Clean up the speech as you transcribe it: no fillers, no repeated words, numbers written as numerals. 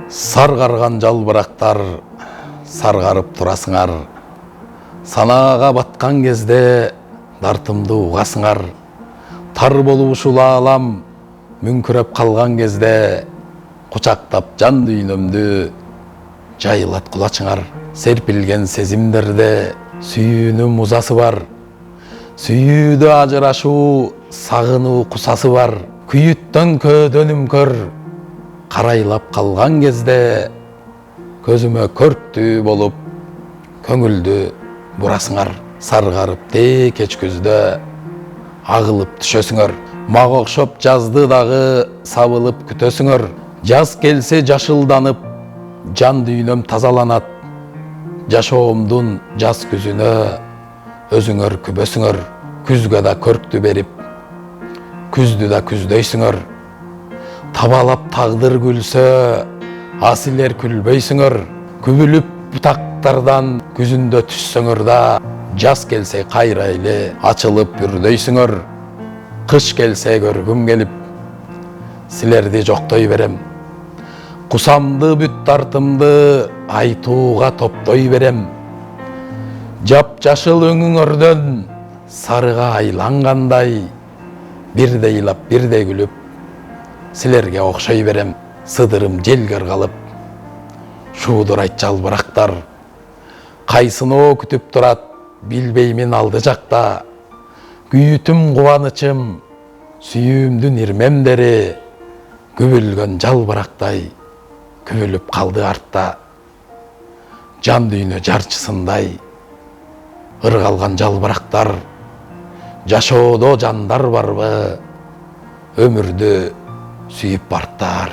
Сарғарған жалбырақтар сарғарып турасыңар, санаға батқан кезде дартымды уғасыңар. Тар болуп ушул аалам мүңкүрөп қалған кезде кучактап жан дүйнөмдү жайылат кулачыңар. Серпилген сезимдерде сүйүүнүн музасы бар, сүйүүдө ажырашуу, сагынуу кусасы бар. Күйүттөн көөдөнүм көр, карайлап қалған кезде көзүмө көрктүү болуп көңүлдү бурасыңар. Саргарып тээ кеч күздө агылып түшөсүңөр. Мага окшоп жазды дагы сабылып күтөсүңөр. Жаз келсе жашылданып жан дүйнөм тазаланат. Жашоомдун жаз күзүнө өзүңөр күбөсүңөр. Күзгө да көрктү берип күздү да күздөйсүңөр. Табалап тагдыр күлсө асилер күлбөйсүңөр. Күбүлүп бутактардан күзүндө түшсөңөр да жаз келсе кайра эле ачылып бүрдөйсүңөр. Кыш келсе көргүм келип силерди жоктой берем. Кусамды бүт тартымды айтууга топтой берем. Жап-жашыл өңүңөрдөн сарыга айлангандай бирде ыйлап бирде күлүп силерге окшой берем. Сыдырым желге ыргалып шуудурайт жалбырактар. Кайсыноо күтүп турат билбеймин алды жакта. Күйүтүм кубанычым сүйүүмдүн ирмемдери күбүлгөн жалбырактай күбүлүп калды артта. Жан дүйнө жарчысындай ыргалган жалбырактар. Жашоодо жандар барбы өмүрдү сүйүп барттар.